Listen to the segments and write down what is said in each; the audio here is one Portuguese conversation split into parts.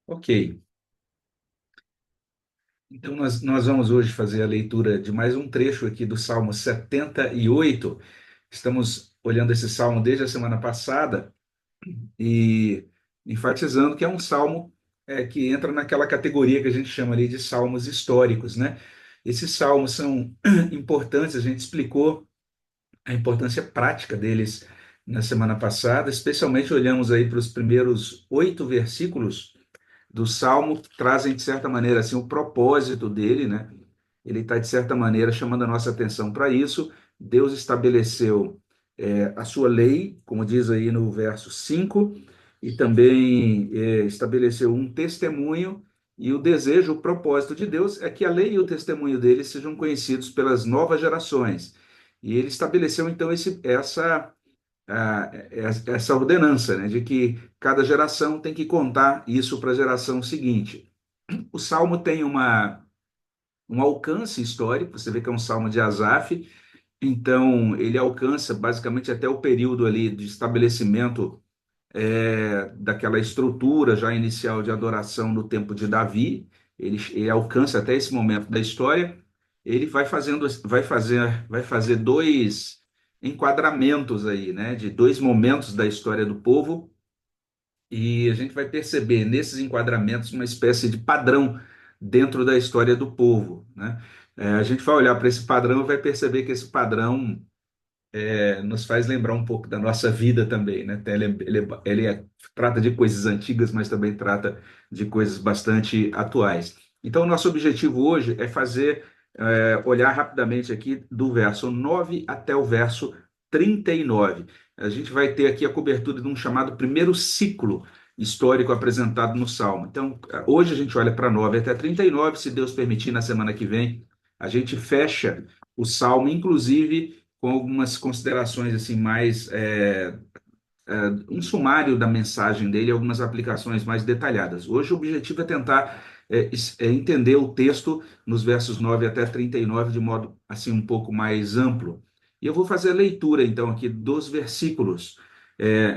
Ok, então nós vamos hoje fazer a leitura de mais um trecho aqui do Salmo 78. Estamos olhando esse salmo desde a semana passada e enfatizando que é um salmo que entra naquela categoria que a gente chama ali de salmos históricos, né? Esses salmos são importantes, a gente explicou a importância prática deles na semana passada, especialmente olhamos aí para os primeiros 8 versículos do Salmo, trazem, de certa maneira, assim, o propósito dele, né? Ele está, de certa maneira, chamando a nossa atenção para isso. Deus estabeleceu a sua lei, como diz aí no verso 5, e também estabeleceu um testemunho, e o desejo, o propósito de Deus é que a lei e o testemunho dele sejam conhecidos pelas novas gerações. E ele estabeleceu, então, essa ordenança, né, de que cada geração tem que contar isso para a geração seguinte. O salmo tem um alcance histórico, você vê que é um salmo de Asaf, então ele alcança basicamente até o período ali de estabelecimento daquela estrutura já inicial de adoração no tempo de Davi. Ele alcança até esse momento da história. Ele vai fazer dois enquadramentos aí, né, de dois momentos da história do povo, e a gente vai perceber nesses enquadramentos uma espécie de padrão dentro da história do povo, né? A gente vai olhar para esse padrão e vai perceber que esse padrão nos faz lembrar um pouco da nossa vida também, né? Trata de coisas antigas, mas também trata de coisas bastante atuais. Então, o nosso objetivo hoje é olhar rapidamente aqui do verso 9 até o verso 39. A gente vai ter aqui a cobertura de um chamado primeiro ciclo histórico apresentado no Salmo. Então, hoje a gente olha para 9 até 39, se Deus permitir, na semana que vem, a gente fecha o Salmo, inclusive com algumas considerações assim mais um sumário da mensagem dele, algumas aplicações mais detalhadas. Hoje o objetivo é tentar entender o texto nos versos 9 até 39 de modo assim um pouco mais amplo. E eu vou fazer a leitura então aqui dos versículos.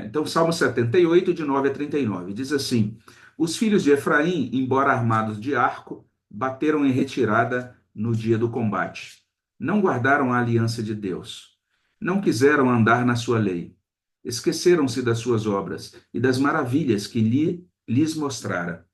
Então, Salmo 78, de 9 a 39, diz assim: Os filhos de Efraim, embora armados de arco, bateram em retirada no dia do combate. Não guardaram a aliança de Deus. Não quiseram andar na sua lei. Esqueceram-se das suas obras e das maravilhas que lhes mostrara.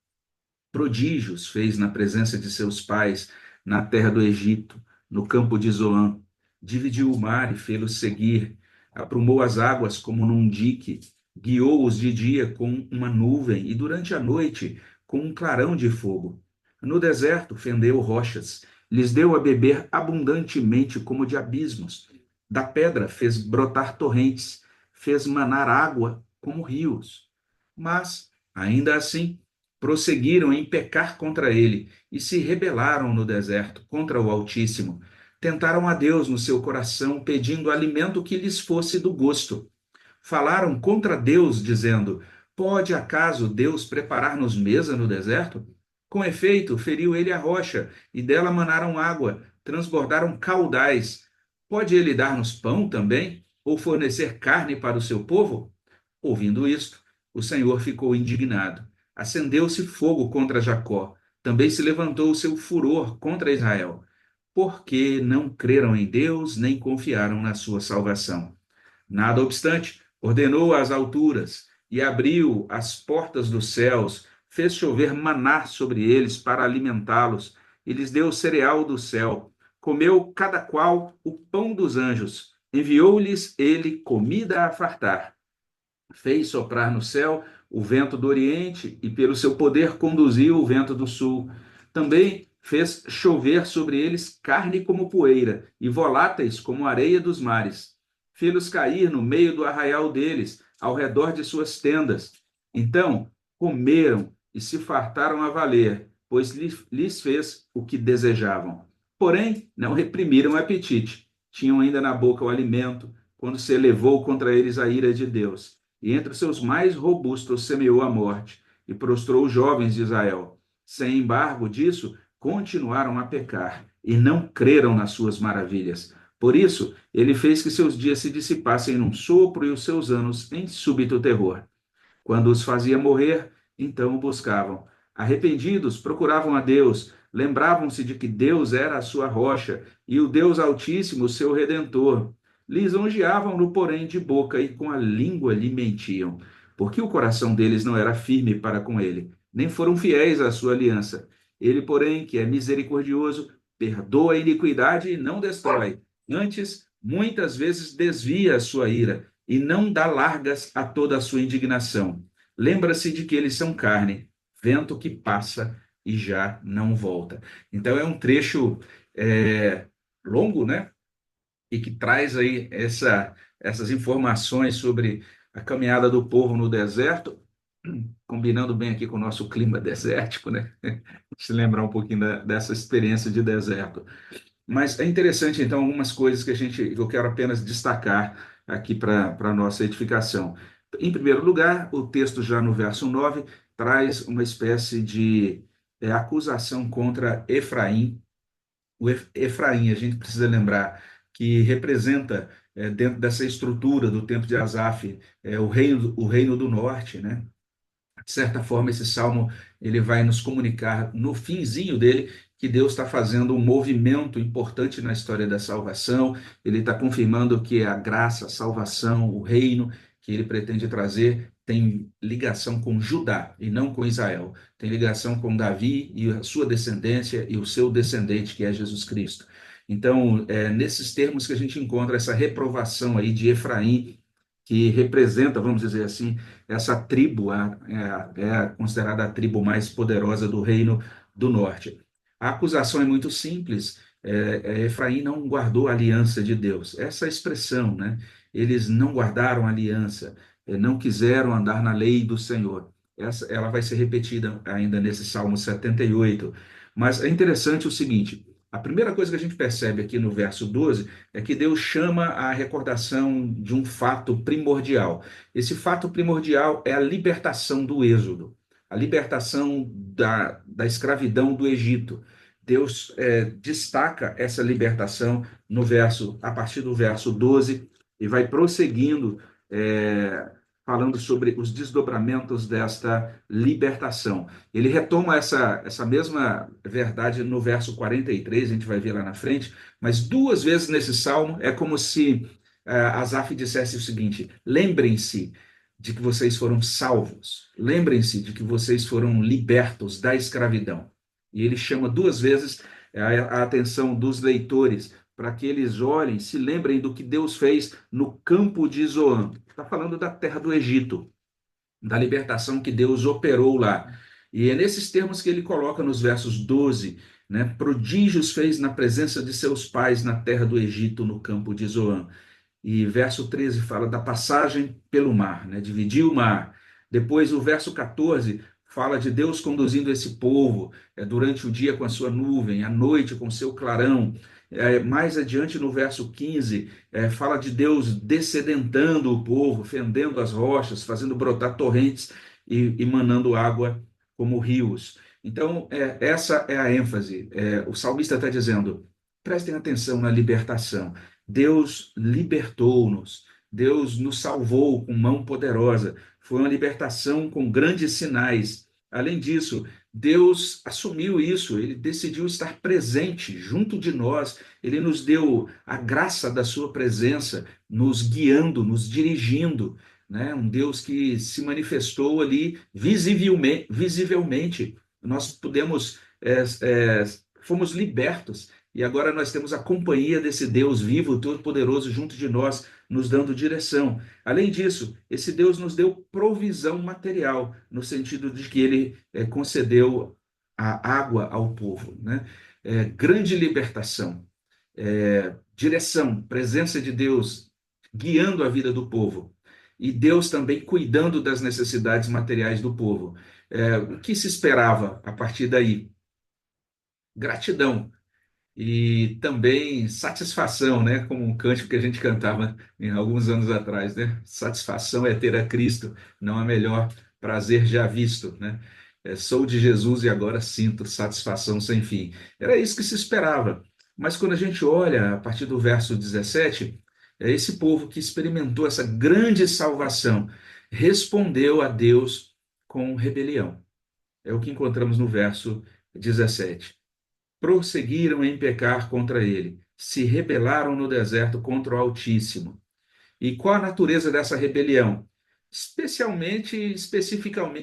Prodígios fez na presença de seus pais, na terra do Egito, no campo de Zoã. Dividiu o mar e fê-los seguir. Aprumou as águas como num dique. Guiou-os de dia com uma nuvem e durante a noite com um clarão de fogo. No deserto fendeu rochas. Lhes deu a beber abundantemente como de abismos. Da pedra fez brotar torrentes. Fez manar água como rios. Mas, ainda assim, prosseguiram em pecar contra ele e se rebelaram no deserto contra o Altíssimo. Tentaram a Deus no seu coração, pedindo alimento que lhes fosse do gosto. Falaram contra Deus, dizendo: Pode acaso Deus preparar-nos mesa no deserto? Com efeito, feriu ele a rocha, e dela manaram água, transbordaram caudais. Pode ele dar-nos pão também? Ou fornecer carne para o seu povo? Ouvindo isto, o Senhor ficou indignado. Acendeu-se fogo contra Jacó. Também se levantou o seu furor contra Israel, porque não creram em Deus nem confiaram na sua salvação. Nada obstante, ordenou às alturas e abriu as portas dos céus, fez chover maná sobre eles para alimentá-los, e lhes deu cereal do céu. Comeu cada qual o pão dos anjos, enviou-lhes ele comida a fartar. Fez soprar no céu o vento do Oriente e, pelo seu poder, conduziu o vento do Sul. Também fez chover sobre eles carne como poeira e voláteis como areia dos mares. Fê-los cair no meio do arraial deles, ao redor de suas tendas. Então comeram e se fartaram a valer, pois lhes fez o que desejavam. Porém, não reprimiram o apetite. Tinham ainda na boca o alimento, quando se elevou contra eles a ira de Deus, e entre os seus mais robustos semeou a morte, e prostrou os jovens de Israel. Sem embargo disso, continuaram a pecar, e não creram nas suas maravilhas. Por isso, ele fez que seus dias se dissipassem num sopro e os seus anos em súbito terror. Quando os fazia morrer, então o buscavam, Arrependidos, procuravam a Deus, lembravam-se de que Deus era a sua rocha e o Deus Altíssimo, seu redentor. Lisonjeavam-no, porém, de boca e com a língua lhe mentiam, porque o coração deles não era firme para com ele, nem foram fiéis à sua aliança. Ele, porém, que é misericordioso, perdoa a iniquidade e não destrói. Antes, muitas vezes desvia a sua ira e não dá largas a toda a sua indignação. Lembra-se de que eles são carne, vento que passa e já não volta. Então é um trecho longo, né? E que traz aí essas informações sobre a caminhada do povo no deserto, combinando bem aqui com o nosso clima desértico, né? Se lembrar um pouquinho dessa experiência de deserto. Mas é interessante, então, algumas coisas que eu quero apenas destacar aqui para a nossa edificação. Em primeiro lugar, o texto já no verso 9 traz uma espécie de acusação contra Efraim. O Efraim, a gente precisa lembrar que representa, dentro dessa estrutura do tempo de Asaf, o reino do norte, né? De certa forma, esse salmo ele vai nos comunicar no finzinho dele que Deus está fazendo um movimento importante na história da salvação. Ele está confirmando que a graça, a salvação, o reino que ele pretende trazer tem ligação com Judá e não com Israel. Tem ligação com Davi e a sua descendência e o seu descendente, que é Jesus Cristo. Então, é nesses termos que a gente encontra essa reprovação aí de Efraim, que representa, vamos dizer assim, essa tribo é considerada a tribo mais poderosa do reino do norte. A acusação é muito simples. Efraim não guardou a aliança de Deus. Essa é a expressão, né? Eles não guardaram a aliança, não quiseram andar na lei do Senhor. Ela vai ser repetida ainda nesse Salmo 78. Mas é interessante o seguinte: a primeira coisa que a gente percebe aqui no verso 12 é que Deus chama a recordação de um fato primordial. Esse fato primordial é a libertação do Êxodo, a libertação da escravidão do Egito. Deus destaca essa libertação a partir do verso 12 e vai prosseguindo, falando sobre os desdobramentos desta libertação. Ele retoma essa mesma verdade no verso 43, a gente vai ver lá na frente, mas duas vezes nesse salmo é como se Asaf dissesse o seguinte: lembrem-se de que vocês foram salvos, lembrem-se de que vocês foram libertos da escravidão. E ele chama duas vezes a atenção dos leitores para que eles olhem, se lembrem do que Deus fez no campo de Zoan. Está falando da terra do Egito, da libertação que Deus operou lá. E é nesses termos que ele coloca nos versos 12, né? Prodígios fez na presença de seus pais na terra do Egito, no campo de Zoan. E verso 13 fala da passagem pelo mar, né? Dividiu o mar. Depois o verso 14 fala de Deus conduzindo esse povo durante o dia com a sua nuvem, à noite com o seu clarão. Mais adiante no verso 15 fala de Deus descedentando o povo, fendendo as rochas, fazendo brotar torrentes e manando água como rios. Então, essa é a ênfase. O salmista está dizendo: prestem atenção na libertação. Deus libertou-nos, Deus nos salvou com mão poderosa. Foi uma libertação com grandes sinais. Além disso, Deus assumiu isso, ele decidiu estar presente junto de nós, ele nos deu a graça da sua presença, nos guiando, nos dirigindo, né? Um Deus que se manifestou ali visivelmente. Nós fomos libertos e agora nós temos a companhia desse Deus vivo, todo-poderoso, junto de nós, nos dando direção. Além disso, esse Deus nos deu provisão material, no sentido de que ele concedeu a água ao povo, né? Grande libertação, direção, presença de Deus guiando a vida do povo. E Deus também cuidando das necessidades materiais do povo. O que se esperava a partir daí? Gratidão e também satisfação, né? Como um cântico que a gente cantava em alguns anos atrás, né? Satisfação é ter a Cristo, não há melhor prazer já visto, né? Sou de Jesus e agora sinto satisfação sem fim. Era isso que se esperava. Mas quando a gente olha a partir do verso 17, é esse povo que experimentou essa grande salvação respondeu a Deus com rebelião. É o que encontramos no verso 17. Prosseguiram em pecar contra ele, se rebelaram no deserto contra o Altíssimo. E qual a natureza dessa rebelião?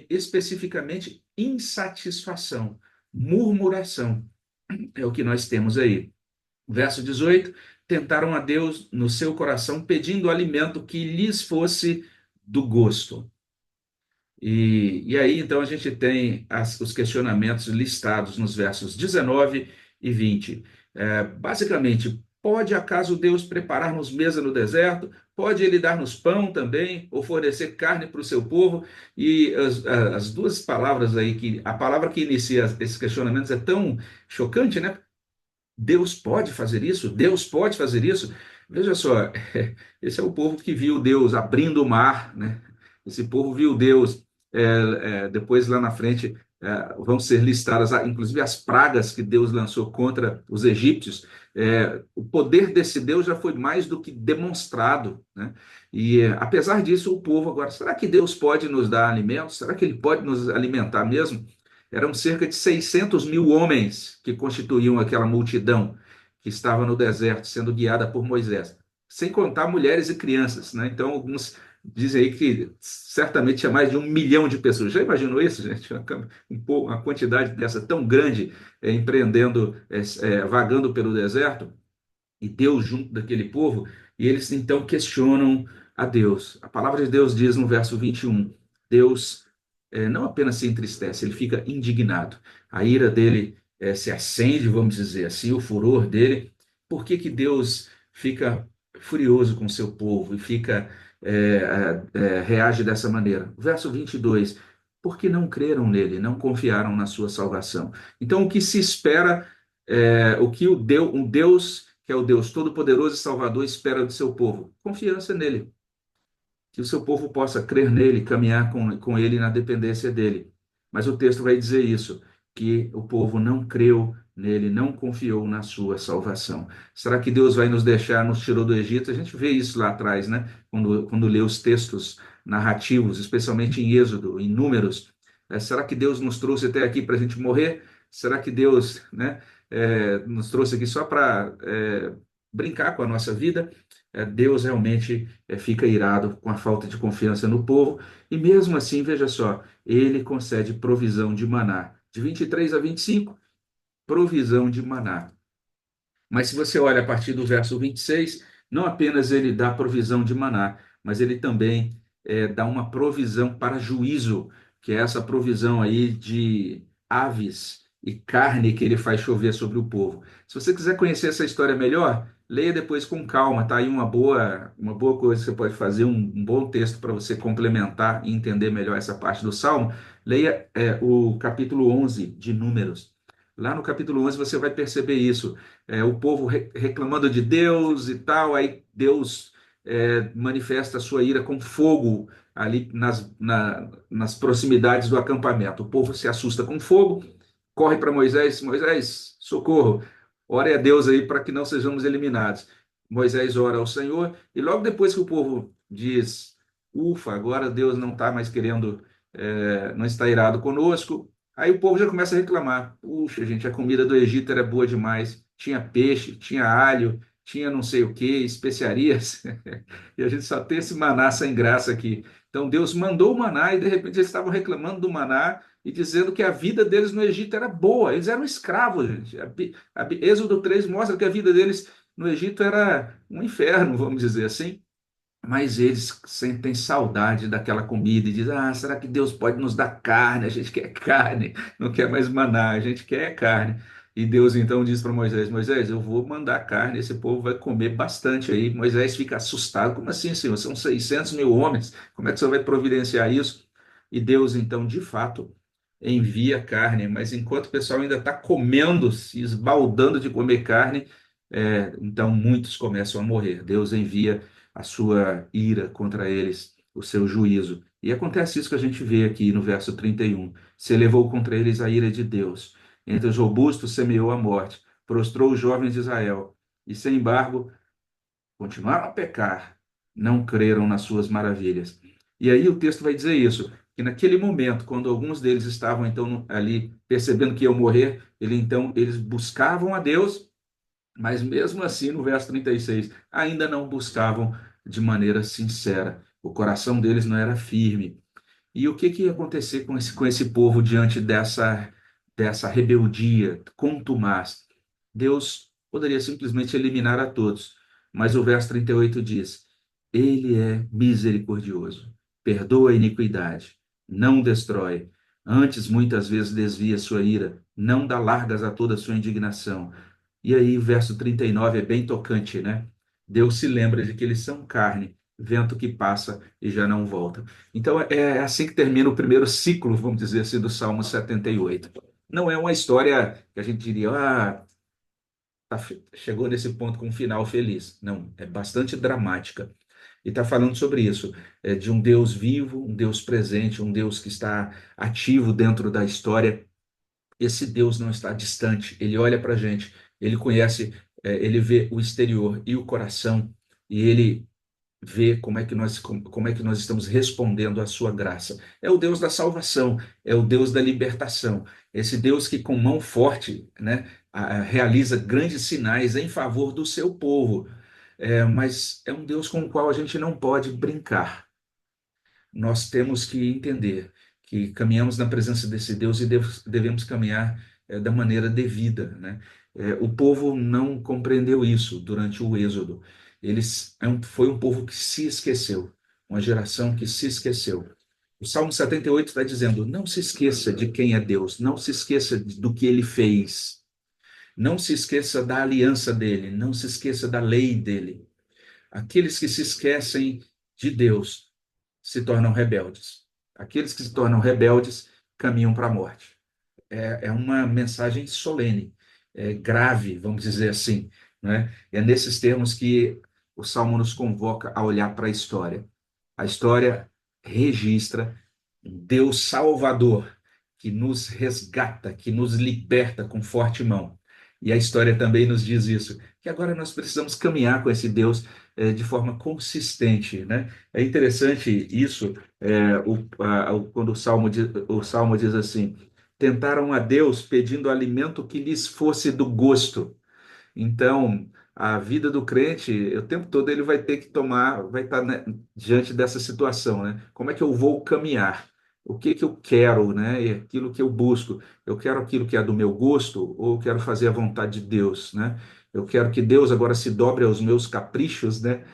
Especificamente, insatisfação, murmuração. É o que nós temos aí. Verso 18: tentaram a Deus no seu coração, pedindo alimento que lhes fosse do gosto. E aí, então, a gente tem os questionamentos listados nos versos 19 e 20. Basicamente, pode acaso Deus preparar-nos mesa no deserto? Pode Ele dar-nos pão também, ou fornecer carne para o seu povo? E as duas palavras aí, a palavra que inicia esses questionamentos é tão chocante, né? Deus pode fazer isso? Deus pode fazer isso? Veja só, esse é o povo que viu Deus abrindo o mar, né? Esse povo viu Deus, depois lá na frente vão ser listadas, inclusive as pragas que Deus lançou contra os egípcios. O poder desse Deus já foi mais do que demonstrado, né? E apesar disso, o povo agora, será que Deus pode nos dar alimentos? Será que Ele pode nos alimentar mesmo? Eram cerca de 600 mil homens que constituíam aquela multidão que estava no deserto, sendo guiada por Moisés, sem contar mulheres e crianças, né? Então, alguns dizem aí que certamente tinha mais de 1 milhão de pessoas. Já imaginou isso, gente? Uma quantidade dessa tão grande empreendendo, vagando pelo deserto? E Deus junto daquele povo, e eles então questionam a Deus. A palavra de Deus diz no verso 21, Deus não apenas se entristece, ele fica indignado. A ira dele se acende, vamos dizer assim, o furor dele. Por que que Deus fica furioso com o seu povo e reage dessa maneira? Verso 22, porque não creram nele, não confiaram na sua salvação. Então, o que se espera, o que um Deus que é o Deus Todo-Poderoso e Salvador, espera do seu povo? Confiança nele. Que o seu povo possa crer nele, caminhar com ele na dependência dele. Mas o texto vai dizer isso, que o povo não creu nele, não confiou na sua salvação. Será que Deus vai nos deixar, nos tirou do Egito? A gente vê isso lá atrás, né? Quando lê os textos narrativos, especialmente em Êxodo, em Números. Será que Deus nos trouxe até aqui para a gente morrer? Será que Deus, né, nos trouxe aqui só para brincar com a nossa vida? Deus realmente fica irado com a falta de confiança no povo, e mesmo assim, veja só, ele concede provisão de maná. De 23 a 25, provisão de maná. Mas se você olha a partir do verso 26, não apenas ele dá provisão de maná, mas ele também dá uma provisão para juízo, que é essa provisão aí de aves e carne que ele faz chover sobre o povo. Se você quiser conhecer essa história melhor, leia depois com calma, tá aí uma boa coisa que você pode fazer, um bom texto para você complementar e entender melhor essa parte do Salmo. Leia o capítulo 11 de Números. Lá no capítulo 11 você vai perceber isso, o povo reclamando de Deus e tal, aí Deus manifesta a sua ira com fogo ali nas proximidades do acampamento. O povo se assusta com fogo, corre para Moisés, Moisés, socorro, ore a Deus aí para que não sejamos eliminados. Moisés ora ao Senhor, e logo depois que o povo diz, ufa, agora Deus não está mais querendo, não está irado conosco, aí o povo já começa a reclamar. Puxa, gente, a comida do Egito era boa demais. Tinha peixe, tinha alho, tinha não sei o que, especiarias. E a gente só tem esse maná sem graça aqui. Então Deus mandou o maná e de repente eles estavam reclamando do maná e dizendo que a vida deles no Egito era boa. Eles eram escravos, gente. Êxodo 3 mostra que a vida deles no Egito era um inferno, vamos dizer assim. Mas eles sentem saudade daquela comida e dizem: ah, será que Deus pode nos dar carne? A gente quer carne, não quer mais maná, a gente quer carne. E Deus então diz para Moisés: Moisés, eu vou mandar carne, esse povo vai comer bastante aí. Moisés fica assustado: como assim, Senhor? São 600 mil homens, como é que o Senhor vai providenciar isso? E Deus então, de fato, envia carne, mas enquanto o pessoal ainda está comendo, se esbaldando de comer carne, então muitos começam a morrer. Deus envia a sua ira contra eles, o seu juízo. E acontece isso que a gente vê aqui no verso 31. Se elevou contra eles a ira de Deus. Entre os robustos semeou a morte, prostrou os jovens de Israel. E sem embargo, continuaram a pecar, não creram nas suas maravilhas. E aí o texto vai dizer isso. que naquele momento, quando alguns deles estavam então ali percebendo que iam morrer, eles buscavam a Deus, mas mesmo assim, no verso 36, ainda não buscavam de maneira sincera. O coração deles não era firme. E o que que ia acontecer com esse povo diante dessa rebeldia contumaz? Deus poderia simplesmente eliminar a todos, mas o verso 38 diz: Ele é misericordioso, perdoa a iniquidade, não destrói, antes muitas vezes desvia sua ira, não dá largas a toda a sua indignação. E aí, o verso 39 é bem tocante, né? Deus se lembra de que eles são carne, vento que passa e já não volta. Então, é assim que termina o primeiro ciclo, vamos dizer assim, do Salmo 78. Não é uma história que a gente diria, chegou nesse ponto com um final feliz. Não, é bastante dramática. E está falando sobre isso, de um Deus vivo, um Deus presente, um Deus que está ativo dentro da história. Esse Deus não está distante, ele olha para a gente, ele conhece, ele vê o exterior e o coração, e ele ver como é que nós estamos respondendo à sua graça. É o Deus da salvação, é o Deus da libertação. Esse Deus que com mão forte, né, realiza grandes sinais em favor do seu povo. Mas é um Deus com o qual a gente não pode brincar. Nós temos que entender que caminhamos na presença desse Deus e devemos caminhar da maneira devida, né? O povo não compreendeu isso durante o Êxodo. Foi um povo que se esqueceu, uma geração que se esqueceu. O Salmo 78 está dizendo: não se esqueça de quem é Deus, não se esqueça do que ele fez, não se esqueça da aliança dele, não se esqueça da lei dele. Aqueles que se esquecem de Deus se tornam rebeldes. Aqueles que se tornam rebeldes caminham para a morte. É uma mensagem solene, grave, vamos dizer assim, né? É nesses termos que o Salmo nos convoca a olhar para a história. A história registra um Deus salvador que nos resgata, que nos liberta com forte mão. E a história também nos diz isso, que agora nós precisamos caminhar com esse Deus de forma consistente, né? É interessante isso, quando o Salmo diz assim: tentaram a Deus pedindo alimento que lhes fosse do gosto. Então, a vida do crente, o tempo todo ele vai ter que tomar, vai estar, né, diante dessa situação, né? Como é que eu vou caminhar? O que que eu quero, né? E aquilo que eu busco. Eu quero aquilo que é do meu gosto ou eu quero fazer a vontade de Deus, né? Eu quero que Deus agora se dobre aos meus caprichos, né?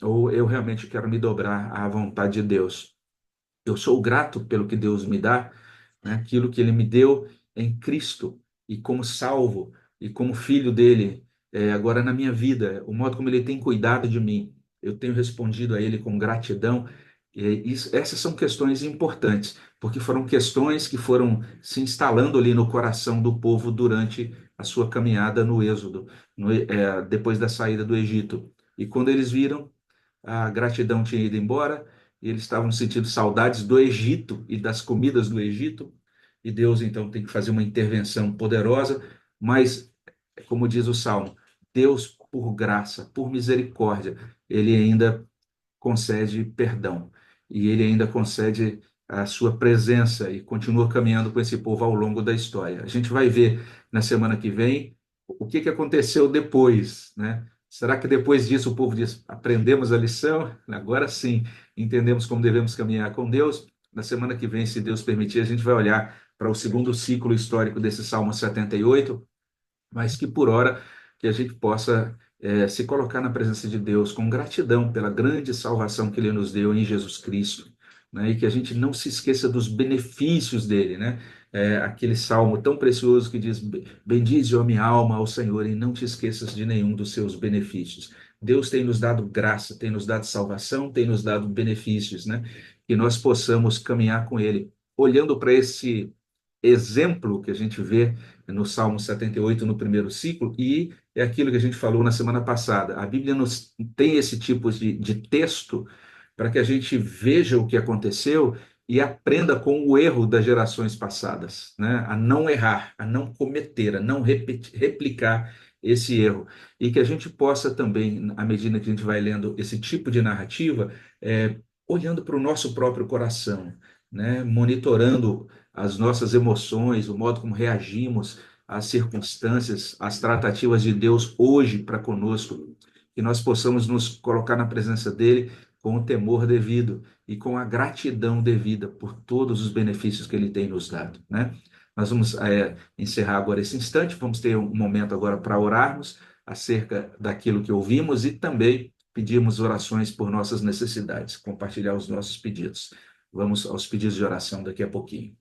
Ou eu realmente quero me dobrar à vontade de Deus. Eu sou grato pelo que Deus me dá, né? Aquilo que Ele me deu em Cristo e como salvo e como filho dele, agora na minha vida, o modo como Ele tem cuidado de mim, eu tenho respondido a Ele com gratidão. Essas são questões importantes, porque foram questões que foram se instalando ali no coração do povo durante a sua caminhada no Êxodo, depois da saída do Egito. E quando eles viram, a gratidão tinha ido embora, e eles estavam sentindo saudades do Egito e das comidas do Egito, e Deus então tem que fazer uma intervenção poderosa, mas, como diz o Salmo, Deus, por graça, por misericórdia, ele ainda concede perdão e ele ainda concede a sua presença e continua caminhando com esse povo ao longo da história. A gente vai ver na semana que vem o que que aconteceu depois, né? Será que depois disso o povo diz: aprendemos a lição? Agora sim, entendemos como devemos caminhar com Deus? Na semana que vem, se Deus permitir, a gente vai olhar para o segundo ciclo histórico desse Salmo 78, mas que por hora que a gente possa se colocar na presença de Deus com gratidão pela grande salvação que Ele nos deu em Jesus Cristo, né? E que a gente não se esqueça dos benefícios dele, né? Aquele salmo tão precioso que diz: bendize, ó minha alma, ao Senhor, e não te esqueças de nenhum dos seus benefícios. Deus tem nos dado graça, tem nos dado salvação, tem nos dado benefícios, né? Que nós possamos caminhar com Ele, olhando para esse exemplo que a gente vê no Salmo 78, no primeiro ciclo, e é aquilo que a gente falou na semana passada. A Bíblia nos tem esse tipo de texto para que a gente veja o que aconteceu e aprenda com o erro das gerações passadas, né? A não errar, a não cometer, a não replicar esse erro. E que a gente possa também, à medida que a gente vai lendo esse tipo de narrativa, olhando para o nosso próprio coração, né? Monitorando as nossas emoções, o modo como reagimos às circunstâncias, às tratativas de Deus hoje para conosco, que nós possamos nos colocar na presença dele com o temor devido e com a gratidão devida por todos os benefícios que ele tem nos dado, né? Nós vamos encerrar agora esse instante, vamos ter um momento agora para orarmos acerca daquilo que ouvimos e também pedirmos orações por nossas necessidades, compartilhar os nossos pedidos. Vamos aos pedidos de oração daqui a pouquinho.